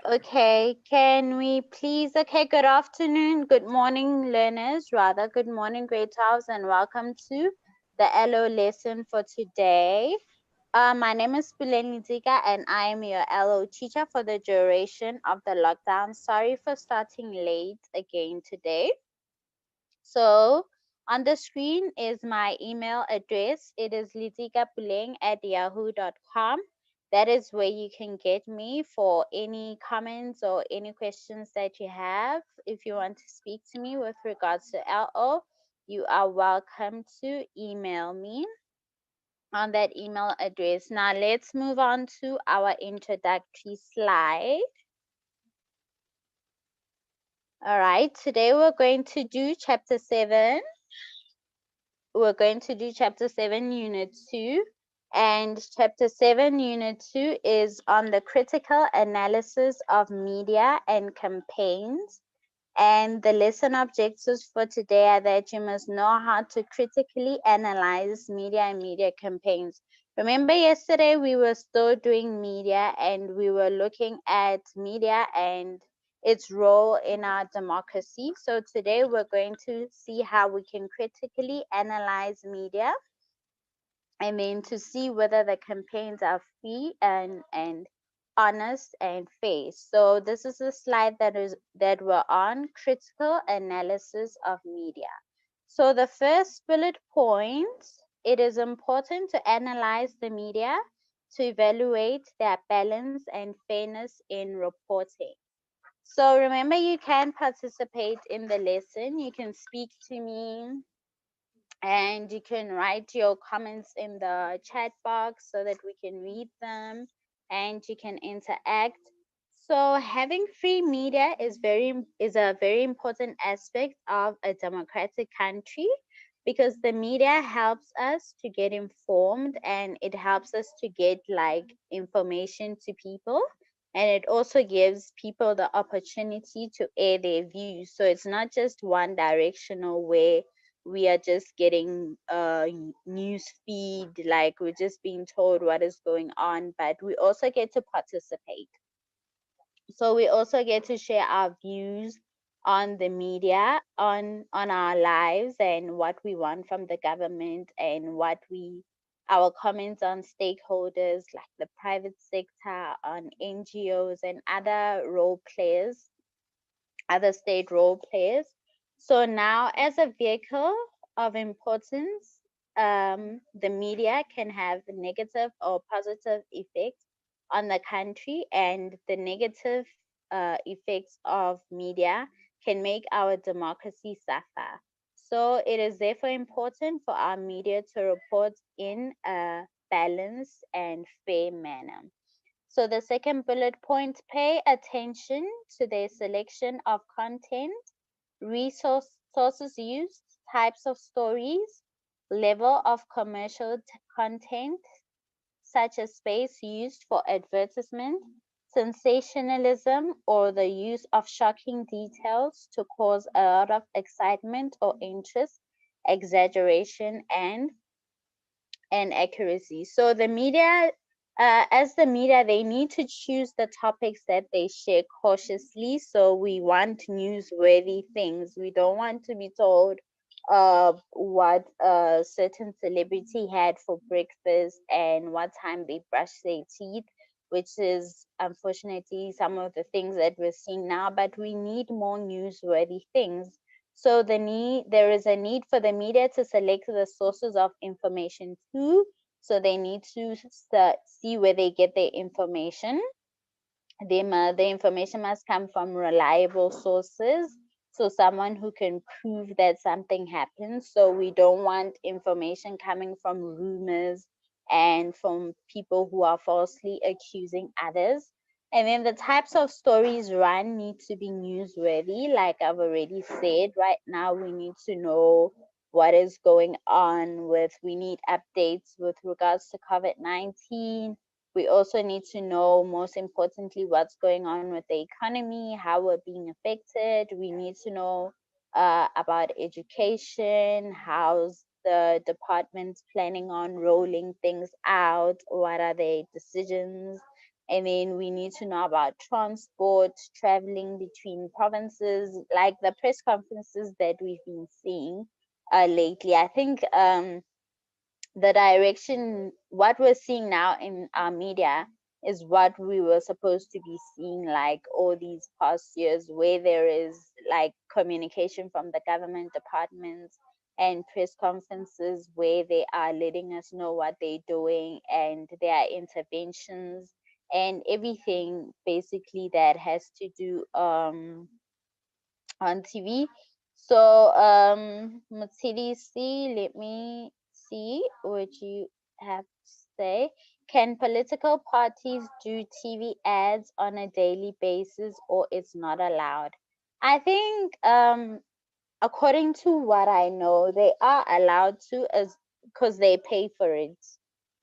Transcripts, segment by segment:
Okay, can we please? Okay, good afternoon, good morning, learners, rather, good morning, grade 12s, and welcome to the LO lesson for today. My name is Puleni Zika, and I am your LO teacher for the duration of the lockdown. Sorry for starting late again today. So on the screen is my email address. It is litikapuleng@yahoo.com. That is where you can get me for any comments or any questions that you have. If you want to speak to me with regards to LO, you are welcome to email me on that email address. Now let's move on to our introductory slide. All right, today we're going to do chapter 7. We're going to do chapter 7 unit 2, and chapter 7 unit 2 is on the critical analysis of media and campaigns. And the lesson objectives for today are that you must know how to critically analyze media and media campaigns. Remember yesterday we were still doing media and we were looking at media and its role in our democracy. So today we're going to see how we can critically analyze media and then to see whether the campaigns are free and honest and fair. So this is a slide that we're on, critical analysis of media. So the first bullet point, it is important to analyze the media to evaluate their balance and fairness in reporting. So remember, you can participate in the lesson. You can speak to me and you can write your comments in the chat box so that we can read them and you can interact. So having free media is a very important aspect of a democratic country because the media helps us to get informed and it helps us to get like information to people, and it also gives people the opportunity to air their views. So it's not just one directional where we are just getting a news feed, like we're just being told what is going on, but we also get to participate. So we also get to share our views on the media, on our lives and what we want from the government and what we our comments on stakeholders like the private sector, on NGOs and other state role players. So now, as a vehicle of importance, the media can have negative or positive effects on the country, and the negative effects of media can make our democracy suffer. So it is therefore important for our media to report in a balanced and fair manner. So the second bullet point, pay attention to their selection of content, sources used, types of stories, level of commercial content, such as space used for advertisement, sensationalism, or the use of shocking details to cause a lot of excitement or interest, exaggeration, and accuracy. So as the media, they need to choose the topics that they share cautiously. So we want newsworthy things. We don't want to be told what a certain celebrity had for breakfast and what time they brush their teeth, which is unfortunately some of the things that we're seeing now. But we need more newsworthy things. So there is a need for the media to select the sources of information too. So they need to see where they get their information. The information must come from reliable sources. So someone who can prove that something happened. So we don't want information coming from rumors and from people who are falsely accusing others. And then the types of stories run need to be newsworthy. Like I've already said, right now we need to know what is going on we need updates with regards to COVID-19. We also need to know, most importantly, what's going on with the economy, how we're being affected. We need to know about education, how's the department planning on rolling things out, what are their decisions, And then we need to know about transport, traveling between provinces, like the press conferences that we've been seeing lately. I think the direction, what we're seeing now in our media is what we were supposed to be seeing like all these past years, where there is like communication from the government departments and press conferences where they are letting us know what they're doing and their interventions and everything basically that has to do on TV. So, Matsidi, see, let me see what you have to say. Can political parties do TV ads on a daily basis or it's not allowed? I think, according to what I know, they are allowed to as because they pay for it.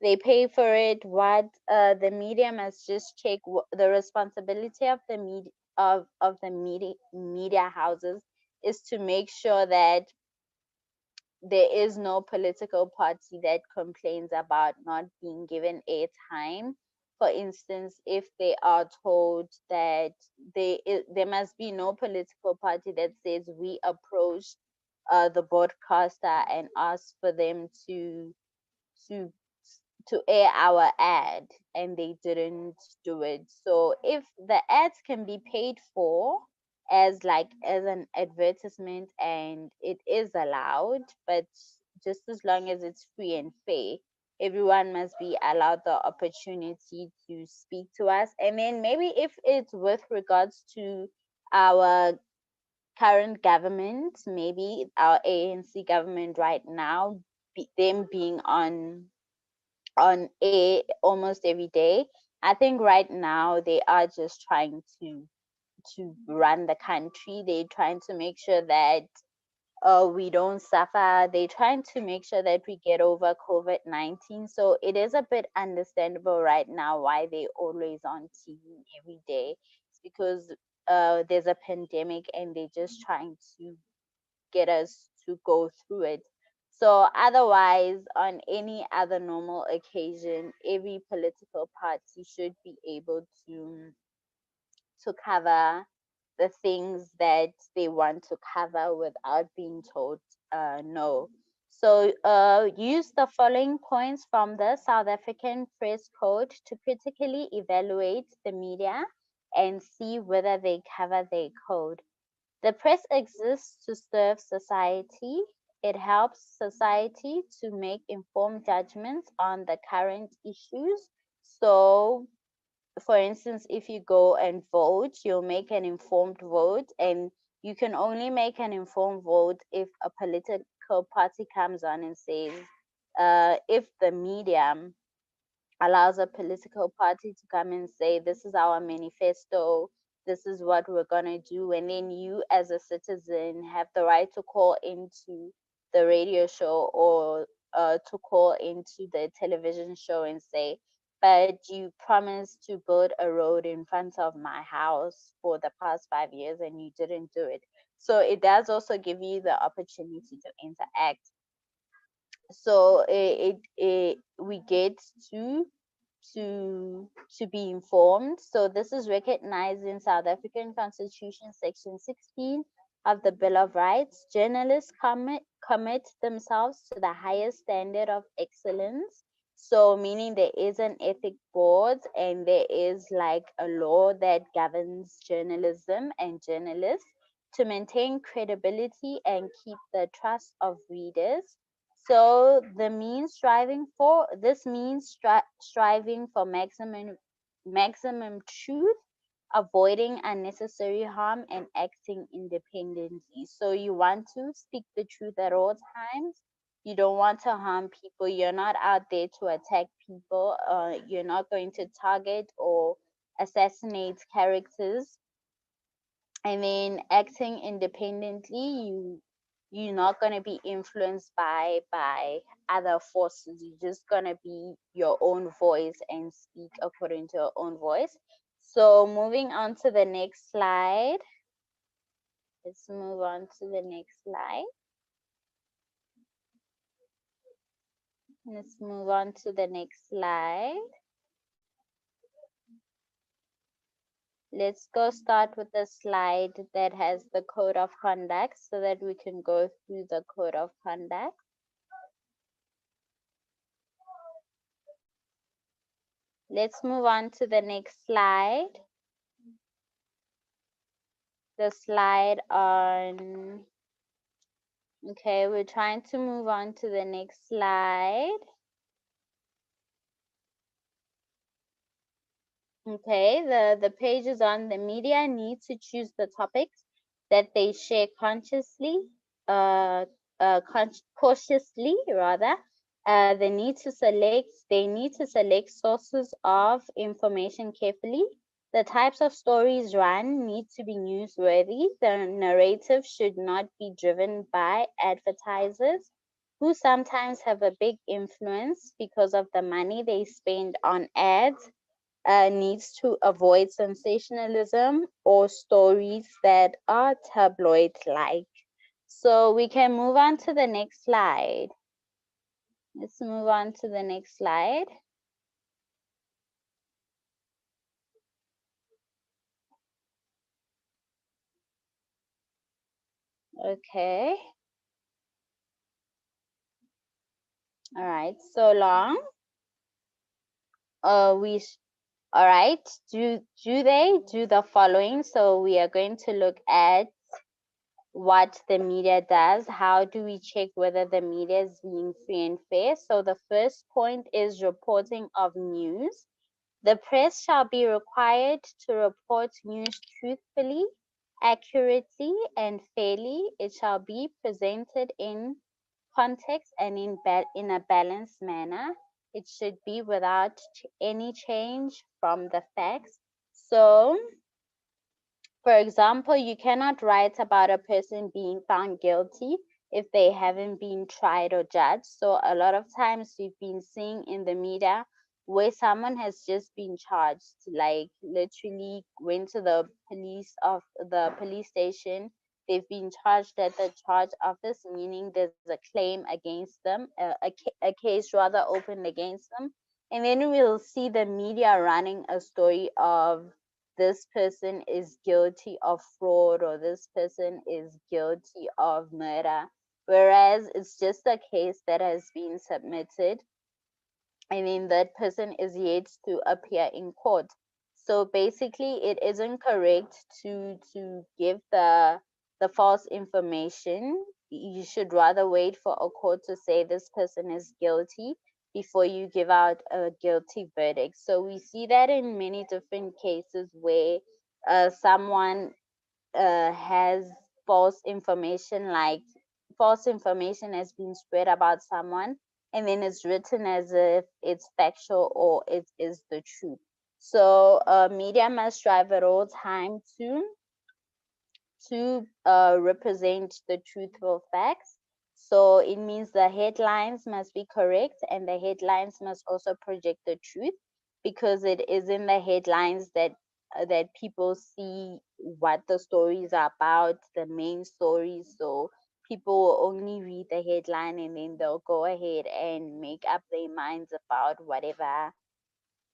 They pay for it. What the media must just check the responsibility of the media houses is to make sure that there is no political party that complains about not being given airtime. For instance, if they are told that there must be no political party that says we approached the broadcaster and asked for them to to air our ad and they didn't do it. So if the ads can be paid for as an advertisement and it is allowed, but just as long as it's free and fair, everyone must be allowed the opportunity to speak to us. And then maybe if it's with regards to our current government, maybe our ANC government right now, them being on air almost every day. I think right now they are just trying to run the country. They're trying to make sure that we don't suffer. They're trying to make sure that we get over COVID-19. So it is a bit understandable right now why they're always on TV every day. It's because there's a pandemic and they're just trying to get us to go through it. So otherwise, on any other normal occasion, every political party should be able to cover the things that they want to cover without being told no. So use the following points from the South African Press Code to critically evaluate the media and see whether they cover their code. The press exists to serve society. It helps society to make informed judgments on the current issues. So, for instance, if you go and vote, you'll make an informed vote, and you can only make an informed vote if a political party comes on and says, if the media allows a political party to come and say, this is our manifesto, this is what we're going to do. And then you, as a citizen, have the right to call into the radio show or to call into the television show and say, but you promised to build a road in front of my house for the past 5 years and you didn't do it. So it does also give you the opportunity to interact. So we get to to be informed. So this is recognized in South African Constitution Section 16 of the Bill of Rights. Journalists commit themselves to the highest standard of excellence. So meaning there is an ethic board and there is like a law that governs journalism and journalists to maintain credibility and keep the trust of readers. So the means striving for this means striving for maximum truth, avoiding unnecessary harm, and acting independently. So you want to speak the truth at all times. You don't want to harm people. You're not out there to attack people. You're not going to target or assassinate characters. And then acting independently, you're not going to be influenced by other forces. You're just going to be your own voice and speak according to your own voice. So moving on to the next slide. Let's move on to the next slide. Let's move on to the next slide. Let's go start with the slide that has the code of conduct so that we can go through the code of conduct. Let's move on to the next slide. The slide on, okay, we're trying to move on to the next slide. Okay, the page is on the media need to choose the topics that they share consciously, cautiously rather. They need to select sources of information carefully. The types of stories run need to be newsworthy. The narrative should not be driven by advertisers who sometimes have a big influence because of the money they spend on ads. Needs to avoid sensationalism or stories that are tabloid like. So we can move on to the next slide. Let's move on to the next slide. Okay. All right. So long. All right. Do they do the following? So we are going to look at what the media does. How do we check whether the media is being free and fair? So the first point is reporting of news. The press shall be required to report news truthfully, accurately, and fairly. It shall be presented in context and in a balanced manner. It should be without any change from the facts. So, for example, you cannot write about a person being found guilty if they haven't been tried or judged. So a lot of times we've been seeing in the media where someone has just been charged, like literally went to the police station. They've been charged at the charge office, meaning there's a claim against them, a case rather opened against them. And then we'll see the media running a story of this person is guilty of fraud or this person is guilty of murder, whereas it's just a case that has been submitted and then that person is yet to appear in court. So basically, it isn't correct to give the false information. You should rather wait for a court to say this person is guilty before you give out a guilty verdict. So we see that in many different cases where someone has false information, like false information has been spread about someone and then it's written as if it's factual or it is the truth. So media must strive at all time to represent the truthful facts. So it means the headlines must be correct and the headlines must also project the truth because it is in the headlines that people see what the stories are about, the main stories. So people will only read the headline and then they'll go ahead and make up their minds about whatever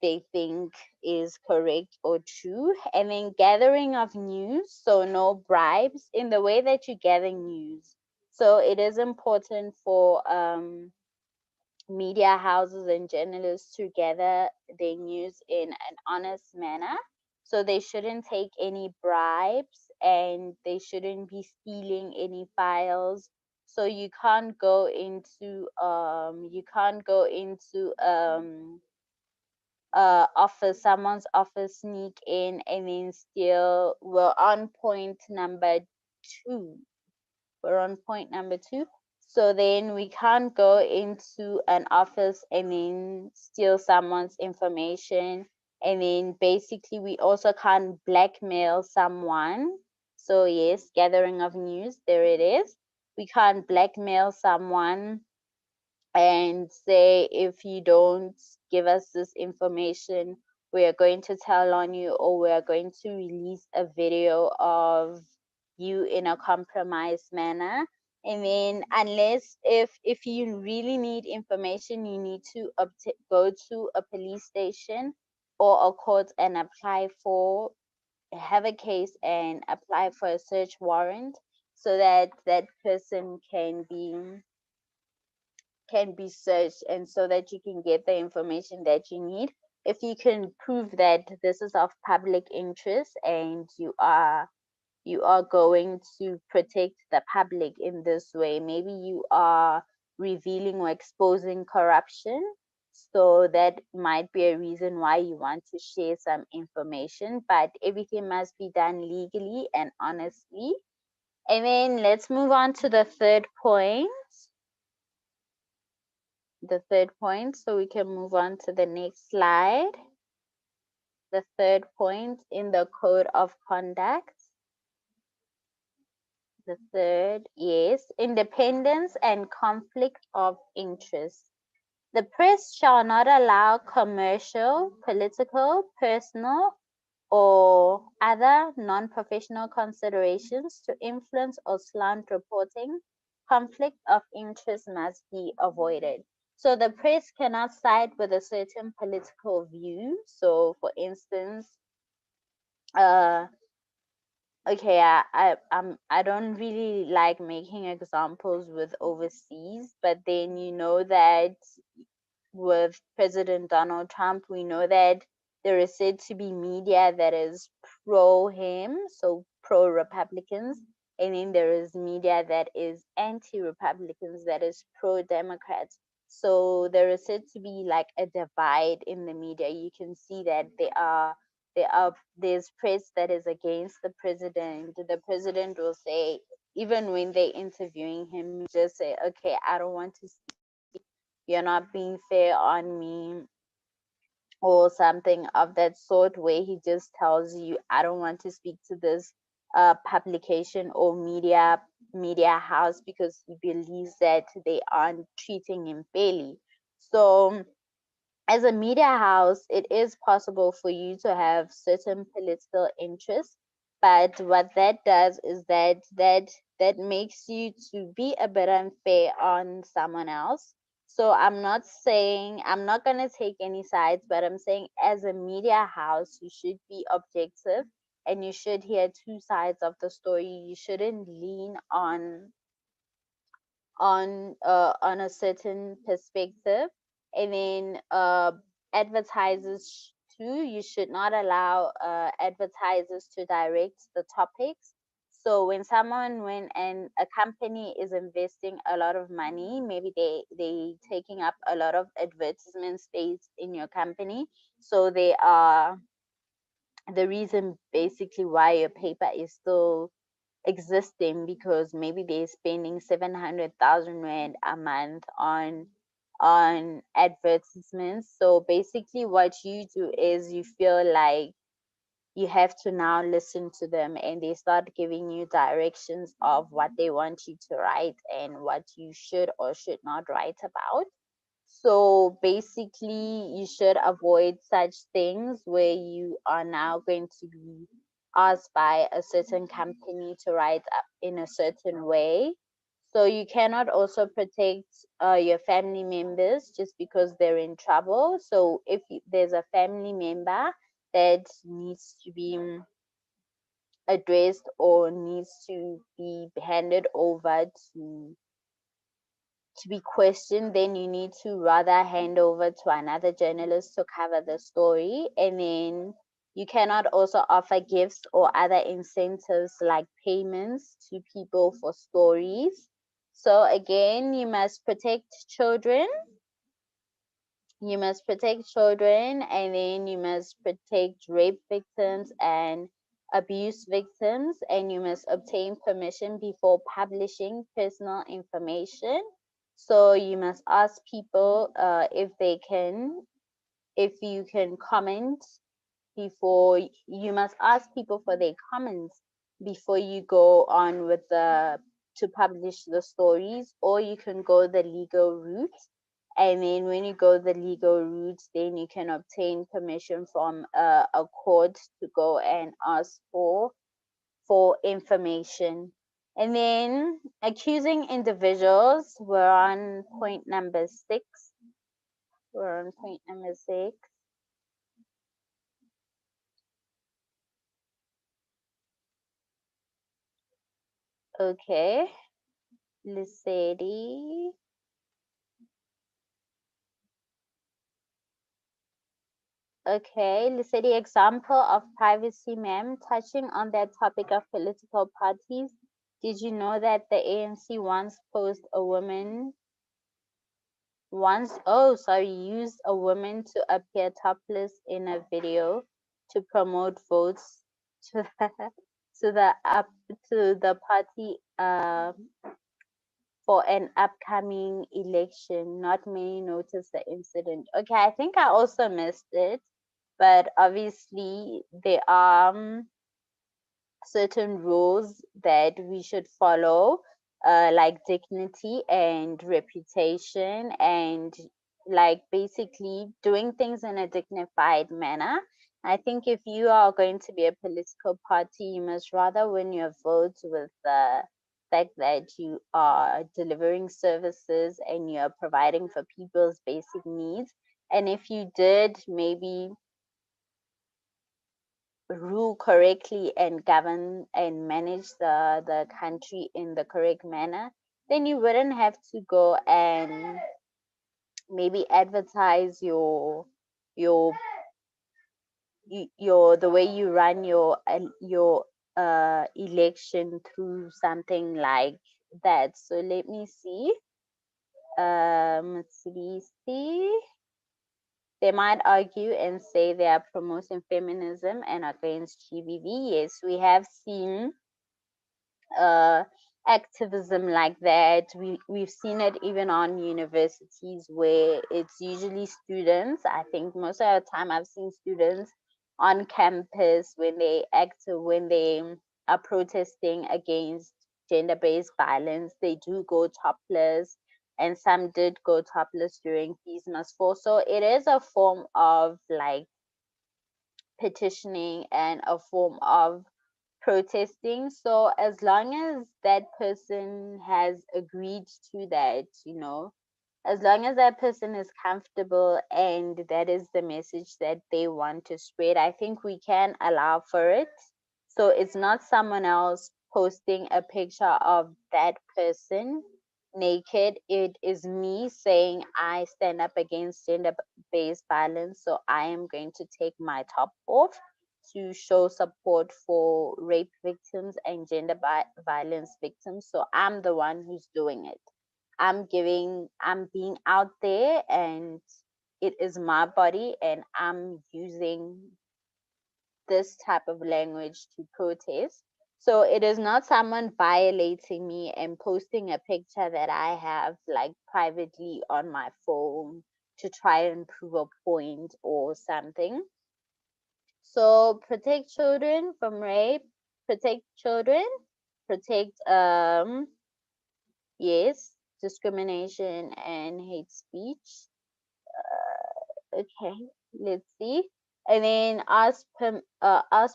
they think is correct or true. And then gathering of news, so no bribes in the way that you gather news. So it is important for media houses and journalists to gather their news in an honest manner. So they shouldn't take any bribes and they shouldn't be stealing any files. So you can't go into office, someone's office, sneak in and then steal. Two. We're on point number two. So then we can't go into an office and then steal someone's information. And then basically we also can't blackmail someone. So yes, gathering of news, there it is. We can't blackmail someone and say, if you don't give us this information, we are going to tell on you or we are going to release a video of you in a compromised manner. And then unless if you really need information, you need to go to a police station or a court and apply for have a case and apply for a search warrant so that that person can be searched, and so that you can get the information that you need. If you can prove that this is of public interest and you are going to protect the public in this way, maybe you are revealing or exposing corruption, so that might be a reason why you want to share some information, but everything must be done legally and honestly. And then let's move on to the third point. So we can move on to the next slide. The third point in the code of conduct. The third, yes, independence and conflict of interest. The press shall not allow commercial, political, personal, or other non-professional considerations to influence or slant reporting. Conflict of interest must be avoided. So the press cannot side with a certain political view. So, for instance, uh, okay, I don't really like making examples with overseas, but then you know that with President Donald Trump, we know that there is said to be media that is pro him, so pro Republicans, and then there is media that is anti Republicans, that is pro Democrats. So there is said to be like a divide in the media. You can see that there's press that is against the president. The president will say, even when they're interviewing him, just say, okay, I don't want to, you're not being fair on me, or something of that sort, where he just tells you, I don't want to speak to this publication or media house because he believes that they aren't treating him fairly. So as a media house, it is possible for you to have certain political interests, but what that does is that makes you to be a bit unfair on someone else. So I'm not gonna take any sides, but I'm saying as a media house, you should be objective and you should hear two sides of the story. You shouldn't lean on a certain perspective. And then advertisers too, you should not allow advertisers to direct the topics. So when a company is investing a lot of money, maybe they taking up a lot of advertisement space in your company, so they are the reason basically why your paper is still existing, because maybe they're spending 700,000 rand a month on advertisements. So basically what you do is you feel like you have to now listen to them, and they start giving you directions of what they want you to write and what you should or should not write about. So basically, you should avoid such things where you are now going to be asked by a certain company to write up in a certain way. So you cannot also protect your family members just because they're in trouble. So if there's a family member that needs to be addressed or needs to be handed over to be questioned, then you need to rather hand over to another journalist to cover the story. And then you cannot also offer gifts or other incentives like payments to people for stories. So again, you must protect children, and then you must protect rape victims and abuse victims, and you must obtain permission before publishing personal information. So you must ask people if you can comment before you must ask people for their comments before you go on with the to publish the stories, or you can go the legal route. And then when you go the legal route, then you can obtain permission from a court to go and ask for information. And then accusing individuals, we're on point number 6. Okay. Lissetti. Okay, Lissetti, example of privacy, ma'am. Touching on that topic of political parties, did you know that the ANC once posed a woman used a woman to appear topless in a video to promote votes to the to the up to the party for an upcoming election. Not many noticed the incident. Okay, I think I also missed it, but obviously there are certain rules that we should follow, like dignity and reputation, and like basically doing things in a dignified manner. I think if you are going to be a political party, you must rather win your votes with the fact that you are delivering services and you're providing for people's basic needs. And if you did maybe rule correctly and govern and manage the country in the correct manner, then you wouldn't have to go and maybe advertise your the way you run your election through something like that. So let me see. See. They might argue and say they are promoting feminism and against GBV. Yes, we have seen uh, activism like that. We've seen it even on universities where it's usually students. I think most of the time I've seen students on campus when they are protesting against gender-based violence. They do go topless, and some did go topless during Fees Must Fall. So it is a form of like petitioning and a form of protesting. So as long as that person has agreed to that, as long as that person is comfortable and that is the message that they want to spread, I think we can allow for it. So it's not someone else posting a picture of that person naked. It is me saying I stand up against gender based violence. So I am going to take my top off to show support for rape victims and gender violence victims. So I'm the one who's doing it. I'm being out there, and it is my body, and I'm using this type of language to protest. So it is not someone violating me and posting a picture that I have like privately on my phone to try and prove a point or something. So protect children from rape, protect children, protect yes, discrimination and hate speech. Okay, let's see. And then ask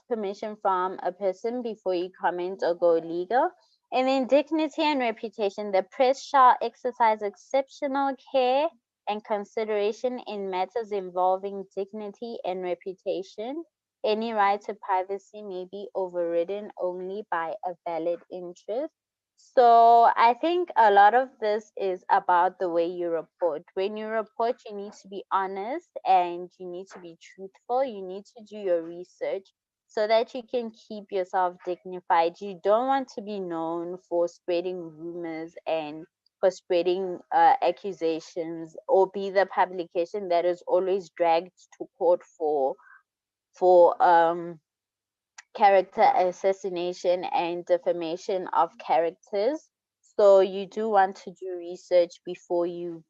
permission from a person before you comment or go legal. And then dignity and reputation. The press shall exercise exceptional care and consideration in matters involving dignity and reputation. Any right to privacy may be overridden only by a valid interest. So I think a lot of this is about the way you report. When you report, you need to be honest and you need to be truthful. You need to do your research so that you can keep yourself dignified. You don't want to be known for spreading rumors and for spreading accusations, or be the publication that is always dragged to court for character assassination and defamation of characters. So you do want to do research before you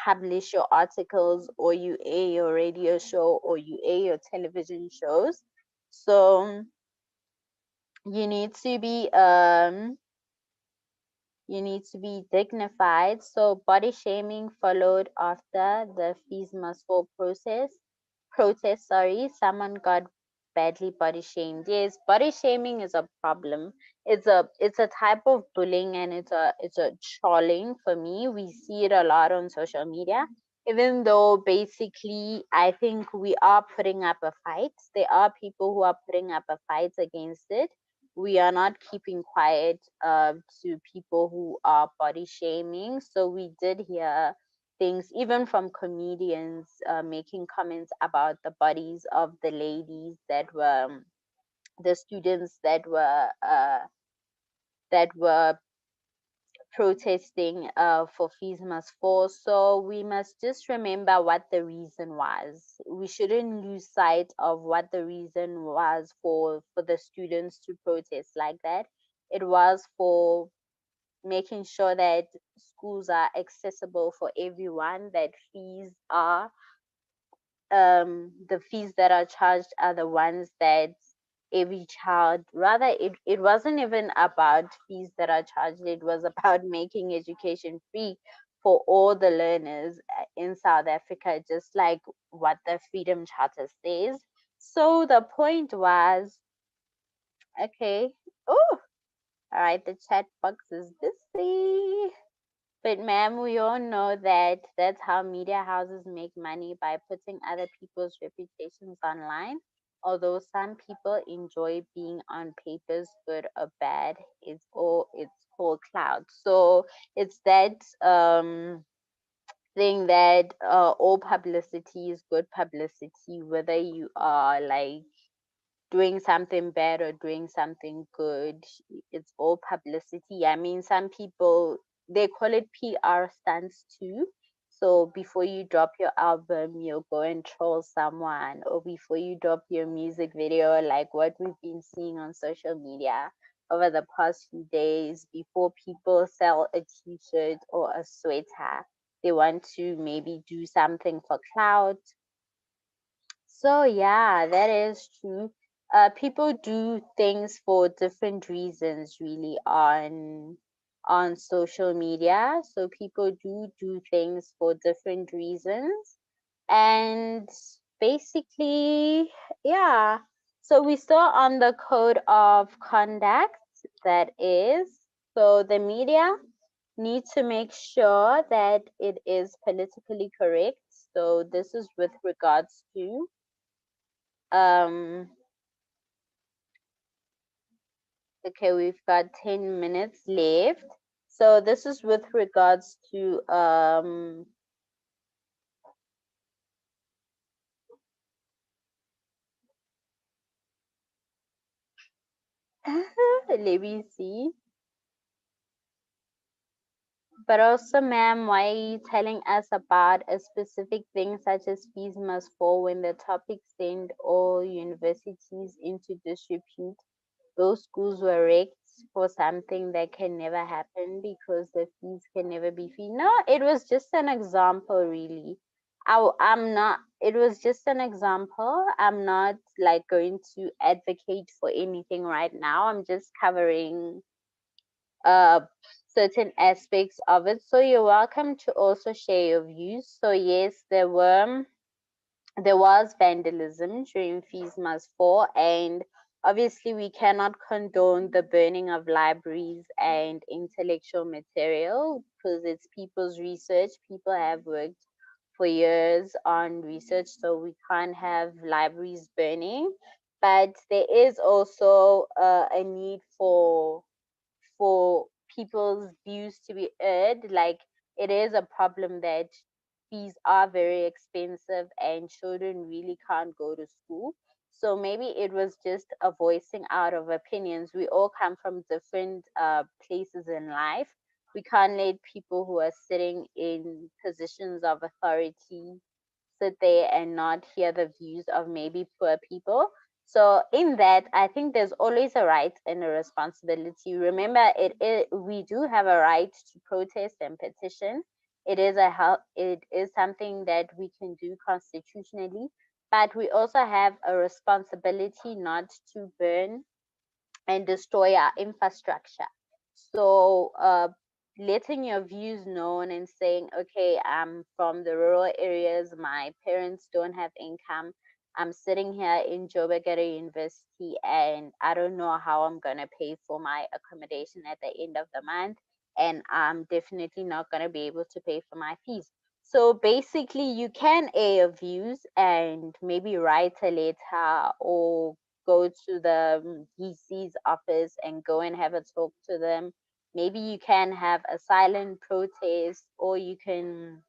publish your articles, or you air your radio show, or you air your television shows. So you need to be dignified. So body shaming followed after the Fees Must Fall protest, sorry, someone got badly body shamed. Yes, body shaming is a problem. It's a type of bullying, and it's a trolling. For me, we see it a lot on social media. Even though basically I think we are putting up a fight. There are people who are putting up a fight against it. we are not keeping quiet to people who are body shaming. So we did hear things even from comedians making comments about the bodies of the ladies that were the students that were protesting for fees must fall. So we must just remember what the reason was. We shouldn't lose sight of what the reason was for the students to protest like that. It was for making sure that schools are accessible for everyone, that fees are the fees that are charged are the ones that every child, rather it wasn't even about fees that are charged, it was about making education free for all the learners in South Africa, just like what the Freedom Charter says. So the point was, okay, oh, all right, the chat box is busy. But ma'am, we all know that that's how media houses make money, by putting other people's reputations online. Although some people enjoy being on papers, good or bad, it's called cloud. So it's that thing that all publicity is good publicity, whether you are like doing something bad or doing something good. It's all publicity. I mean, some people, they call it PR stunts too. So before you drop your album, you'll go and troll someone, or before you drop your music video, like what we've been seeing on social media over the past few days, before people sell a t-shirt or a sweater, they want to maybe do something for clout. So yeah, that is true. People do things for different reasons, really, on social media. So people do things for different reasons, and basically, yeah. So we saw on the code of conduct that is, so the media need to make sure that it is politically correct. So this is with regards to um, okay, we've got 10 minutes left. So this is with regards to let me see. But also, ma'am, why are you telling us about a specific thing such as fees must fall when the topic send all universities into disrepute? Those schools were wrecked for something that can never happen because the fees can never be free. No, it was just an example, really. I'm not, it was just an example. I'm not like going to advocate for anything right now. I'm just covering uh certain aspects of it. So you're welcome to also share your views. So yes, there was vandalism during Fees Must Fall, and obviously we cannot condone the burning of libraries and intellectual material because it's people's research. People have worked for years on research, so we can't have libraries burning. But there is also a need for people's views to be heard. Like, it is a problem that fees are very expensive and children really can't go to school. So maybe it was just a voicing out of opinions. We all come from different places in life. We can't let people who are sitting in positions of authority sit there and not hear the views of maybe poor people. So in that, I think there's always a right and a responsibility. Remember, we do have a right to protest and petition. It is something that we can do constitutionally, but we also have a responsibility not to burn and destroy our infrastructure. So, letting your views known and saying, okay, I'm from the rural areas, my parents don't have income. I'm sitting here in Joburg at a university and I don't know how I'm going to pay for my accommodation at the end of the month. And I'm definitely not going to be able to pay for my fees. So basically, you can air your views and maybe write a letter or go to the DC's office and go and have a talk to them. Maybe you can have a silent protest, or you can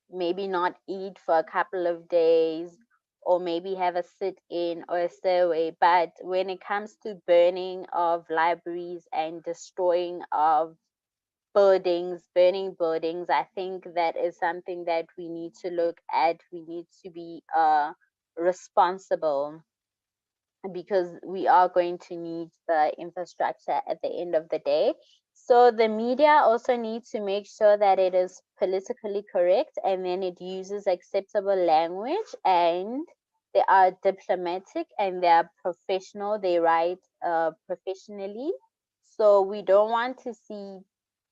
maybe not eat for a couple of days, or maybe have a sit in or a stay away. But when it comes to burning of libraries and destroying of burning buildings, I think that is something that we need to look at. We need to be responsible, because we are going to need the infrastructure at the end of the day. So the media also needs to make sure that it is politically correct, and then it uses acceptable language, and they are diplomatic, and they are professional. They write professionally. So we don't want to see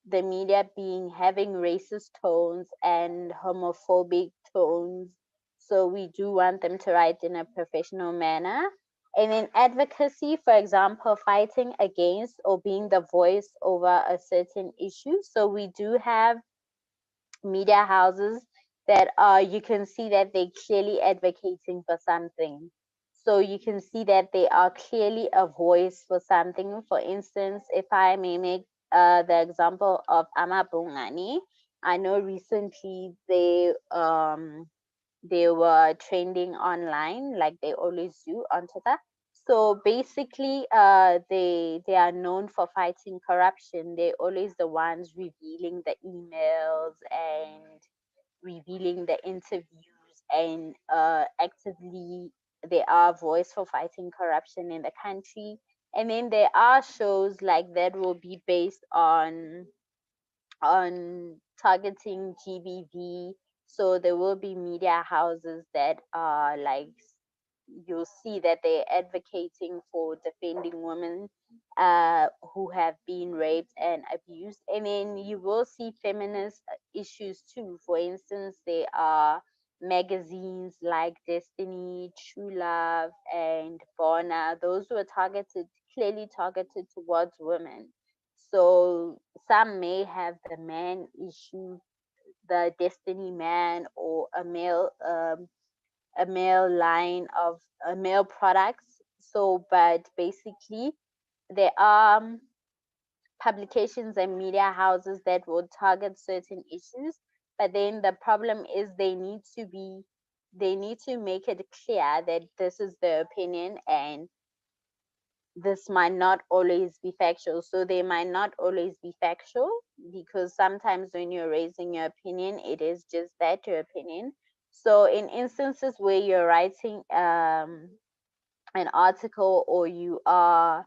the media being having racist tones and homophobic tones. So we do want them to write in a professional manner. And in advocacy, for example, fighting against or being the voice over a certain issue. So we do have media houses that you can see that they're clearly advocating for something. So you can see that they are clearly a voice for something. For instance, if I may make the example of Amabungani, I know recently they were trending online like they always do on Twitter. So basically, they are known for fighting corruption. They're always the ones revealing the emails and revealing the interviews, and actively they are voice for fighting corruption in the country. And then there are shows like that will be based on targeting GBV. So there will be media houses that are like, you'll see that they're advocating for defending women who have been raped and abused. And then you will see feminist issues too. For instance, there are magazines like Destiny, True Love, and Bona. Those were targeted, clearly targeted towards women. So some may have the man issue, the Destiny man, or a male line of male products. So, but basically, there are publications and media houses that will target certain issues. But then the problem is they need to make it clear that this is their opinion, and this might not always be factual. So they might not always be factual, because sometimes when you're raising your opinion, it is just that, your opinion. So in instances where you're writing an article, or you are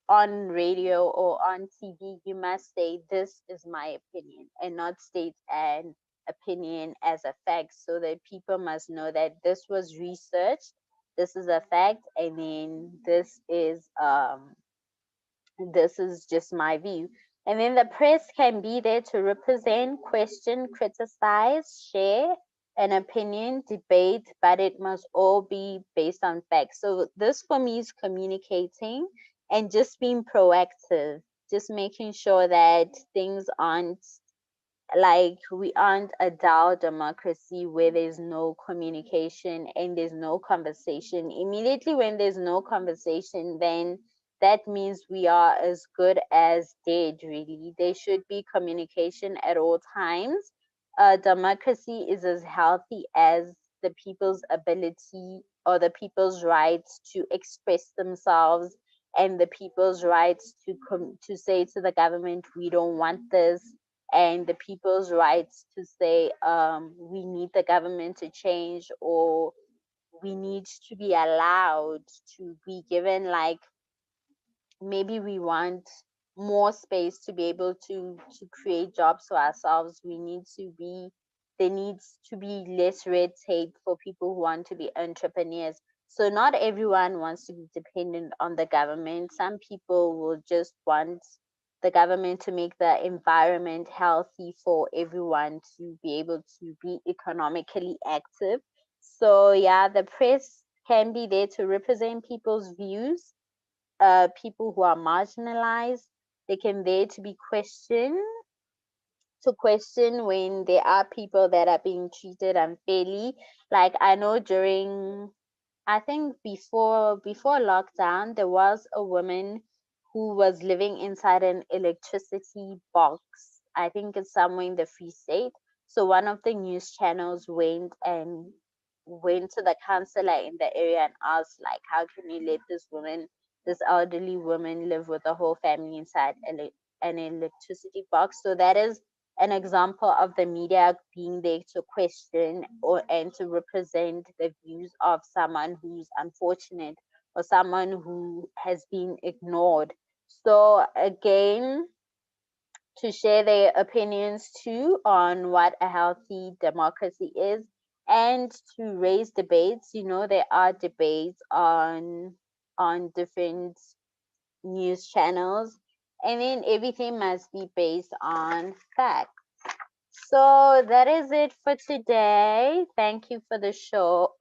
on radio or on TV, you must say, this is my opinion, and not state an opinion as a fact, so that people must know that this was researched, this is a fact, and then this is just my view. And then the press can be there to represent, question, criticize, share an opinion, debate, but it must all be based on facts. So this for me is communicating and just being proactive, just making sure that things aren't like, we aren't a dull democracy where there's no communication and there's no conversation. Immediately when there's no conversation, then that means we are as good as dead, really. There should be communication at all times. Democracy is as healthy as the people's ability, or the people's rights to express themselves, and the people's rights to say to the government, we don't want this, and the people's rights to say, we need the government to change, or we need to be allowed to be given, like, maybe we want more space to be able to create jobs for ourselves. We need to be There needs to be less red tape for people who want to be entrepreneurs. So not everyone wants to be dependent on the government. Some people will just want the government to make the environment healthy for everyone to be able to be economically active. So yeah, the press can be there to represent people's views, people who are marginalized. They can there to be questioned, to question when there are people that are being treated unfairly. Like I know during I think before lockdown, there was a woman who was living inside an electricity box. I think it's somewhere in the Free State. So one of the news channels went to the counselor in the area and asked, like, how can you let this elderly woman, live with the whole family inside an electricity box? So that is an example of the media being there to question or and to represent the views of someone who's unfortunate or someone who has been ignored. So again, to share their opinions too on what a healthy democracy is and to raise debates. There are debates on different news channels, and then everything must be based on fact. So that is it for today. Thank you for the show,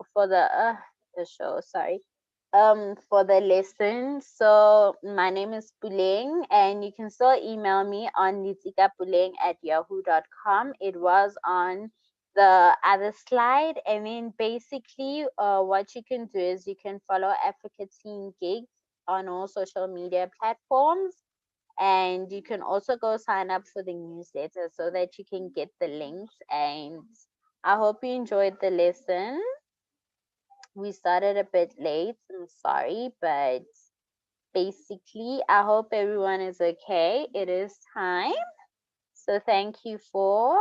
sorry. For the lesson. So my name is Puleng, and you can still email me on litikapuleng@yahoo.com. It was on the other slide. And then basically what you can do is you can follow Africa Teen Gigs on all social media platforms, and you can also go sign up for the newsletter so that you can get the links. And I hope you enjoyed the lesson. We started a bit late. I'm sorry, but basically, I hope everyone is okay. It is time. So thank you for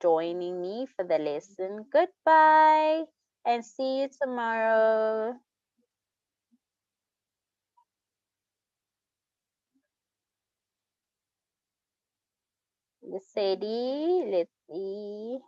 joining me for the lesson. Goodbye and see you tomorrow. Sadie, let's see.